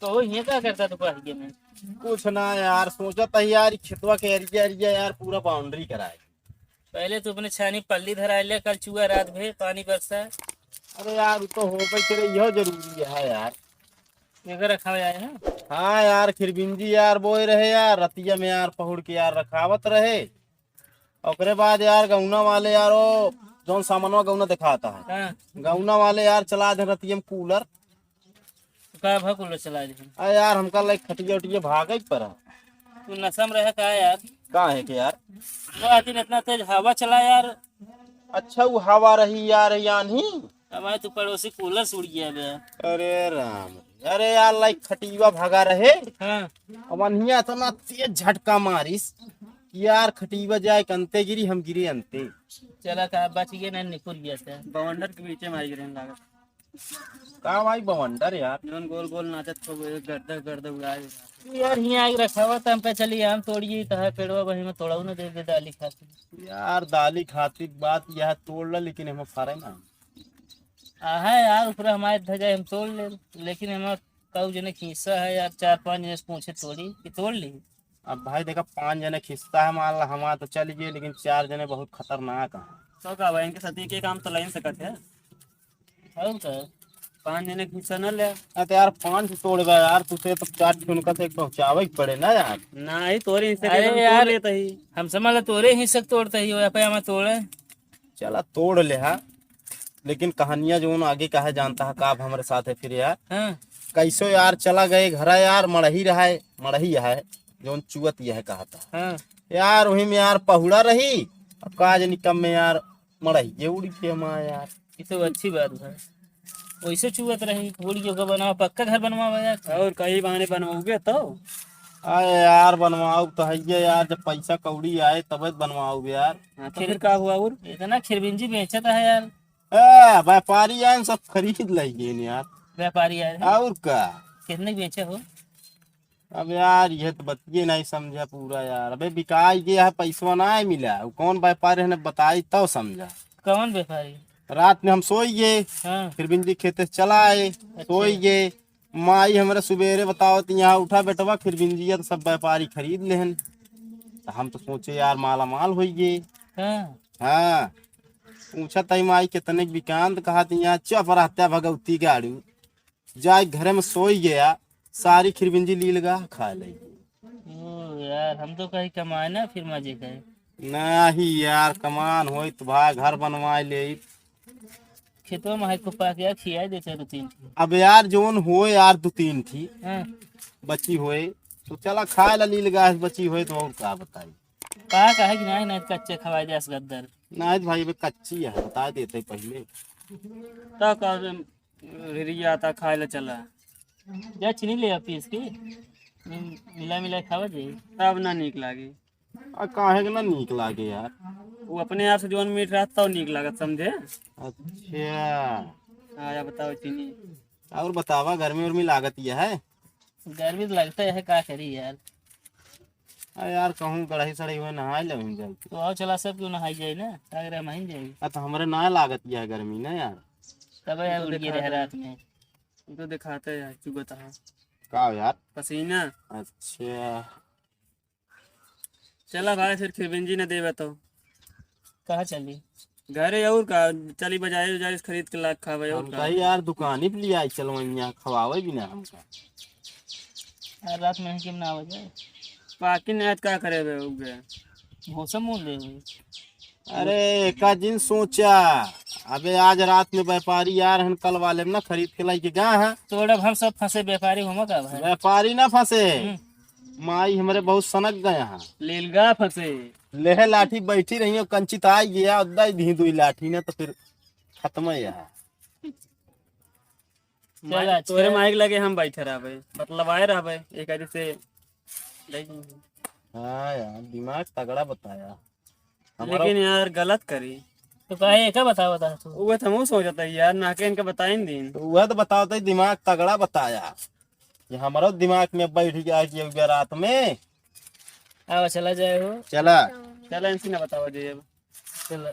तो ये क्या करता दोपहर में? कुछ ना यार, सोचा था यार खेतवा के एरिया एरिया यार पूरा बाउंड्री कराए। पहले तो अपने छानी पल्ली धरा ले, कल चुआ रात भे पानी बरसा। अरे यार वो तो हो भाई तेरे यह जरूरी है यार। लेकर रखा हुआ है ना। हाँ यार खिरबिंजी यार बोए रहे यार रतिया में यार पहुड़ के यार रखावत रहे। ओकरे बाद यार गौना वाले यार वो जौन सामानवा गौना दिखाता है, हाँ, गौना वाले यार चला दे रतिया में कूलर। तो का भकुल चला दे। अरे यार हमका लाइक खटिया उटिया भागे पर है। तू नशम रहे का यार? का है कि यार वो आती इतना तेज हवा चला यार। अच्छा वो हवा रही यार यान ही। हमारे तो पड़ोसी कूलर सुड़ गया बे। अरे राम, अरे यार लाइक खटिया भागा रहे। हाँ, अब अनिया इतना तेज झटका मारिस कि यार खटिया जाए कंते गिरी, हम गिरे अंते। चला का बच गया ना, निकुल गया था। बवंडर के बीच में आई गिरने लागत। का भाई बवंडर यार। जौन गोल गोल नाचत हो गर्दा गर्दा उड़ाए। यार यहाँ आग रखा हुआ था, हम पे चली आम तोड़िए तो पेड़वा वही में तोड़ा ना दे डाली खाती। यार दाली खातिर बात यह तोड़ ला, लेकिन हम फारे ना। है यार ऊपर हमारे धजा हम तोड़ ले, लेकिन हमारा कऊ जने खींचा है यार, 4-5 जने से पूछे तोड़ी कि तोड़ ली। अब भाई देखा 5 जने खिंचता है मान ला, हमारा तो चल गए, लेकिन 4 जने बहुत खतरनाक है। तो का भाई इनके सती के काम तो लाइन सकत है। और का 5 जने खींचा न ले। तो यार 5 तोड़ गया यार, तुझे तो 4 उनका से पहुंचावे के पड़े ना यार। ना ही तोरी से अरे तोड़ यार, लेता ही। हम समझ तोरे ही सक तोड़ते ही हो, पे हमें तोड़े। चला तोड़ ले हा, लेकिन कहानियां जो आगे का है जानता है का हमारे साथ है फिर यार। हाँ, कैसो यार चला गए घर यार, मड़ही रहा है, मड़ही है जो चुअत यह कहता हाँ, यार, वही में यार पहुड़ा रही। अब काज निकम में यार मड़ही ये उड़ी थी हमारा यार। ये तो अच्छी बात है। वैसे चुवत रही थोड़ी जगह बनाओ, पक्का घर बनवा यार। और कई बहाने बनवाओगे तो। अरे यार बनवाओ तो है ये यार, जब पैसा कौड़ी आए तब बनवाओ यार। हाँ, तो फिर का हुआ और? इतना खिरबिंजी बेचता है यार। व्यापारी आए सब खरीद लेंगे यार। व्यापारी यार और का। कितने की बेचे हो? अब यार ये तो बतिए नहीं समझा पूरा यार। अबे बिकाई गया है, पैसा ना मिला, वो कौन व्यापारी है बताई तो समझा। कौन व्यापारी? रात में हम सोई गए, हाँ, फिर बिजली खेते से चला आए, सोई गए। माई हमारे सुबेरे बताओ तो यहाँ उठा बेटवा फिर बिंजिया तो सब व्यापारी खरीद लेहन। तो हम तो सोचे यार माला माल हो गए। हाँ, हाँ, पूछा तई माई कितने के विकांत कहा तो यहाँ चुप रहता भगवती गाड़ी जाए घर में सोई गया, सारी खिरबिंजी ली लगा खा ले। ओ यार, हम तो कहीं कमाए ना फिर मजे करे। नहीं यार कमान हो तो भाई घर बनवा ले। खेतों में है को पाके यार खिया देते 2-3। अब यार जोन हो यार 2-3 थी हाँ, बची होए तो चला खाए ला ली लगा बची होए तो और का बताई। कहा है कि नहीं नहीं कच्चे खवाए दे गद्दर। नहीं भाई अबे कच्ची है बता देते पहले। तो का रिया आता खाए ला चला। जा चीनी ले आ पीस की, मिला मिला खावा दे। तब ना नीक लागे। काहे के ना नीक लागे यार। वो अपने आप से जोन मीठ रहता तो नीक लागत समझे। अच्छा आया बताओ चीनी। और बतावा गर्मी उर्मी लागत यह है। गर्मी तो लगता है, का करी यार। अरे यार कहूँ कढ़ाई सड़ाई हुए नहाए ले जाए तो आओ चला सब क्यों नहाई जाए ना, अगर हम ही जाए तो हमारे ना लागत यह है गर्मी ना यार। तब यार उड़ गए रहे रात में। तो दिखाते हैं चुगता है का यार। पसीना। अच्छा चला भाई फिर खिरबिंजी न देवे तो कहाँ चली? घरे और का चली बजाय उजाय खरीद के लाख खावे और हम का। कही यार दुकानी पे लिया चलो यहाँ खवावे भी ना हमका। यार रात में क्यों ना हो जाए? बाकी नेत का करे बे उगे। मौसम मोल ले हुई। अरे एका दिन सोचा अबे आज रात में व्यापारी यार हैं कल वाले में ना खरीद के लाई के गए हैं। तो अब हम सब फंसे व्यापारी होगा का भाई? व्यापारी ना फंसे, माई हमारे बहुत सनक गए हैं। लीलगा फंसे। लेहे लाठी बैठी रही कंचित आ गया उदा धी दुई लाठी ने तो फिर खत्म है यार। चल तोरे माइक लगे हम बैठे रहबे मतलब आए रहबे एक आदि से। हाँ यार दिमाग तगड़ा बताया हमारा। लेकिन यार गलत करी। तो कहे एक बता बता तू। वो तो हम सोचता यार नाके इनके बताइन दिन। तो वह तो बताओ तो दिमाग तगड़ा बताया, ये हमारा दिमाग में बैठ गया कि रात में। आओ चला जाए हो। चला चला इनसे ना बताओ जी अब। चल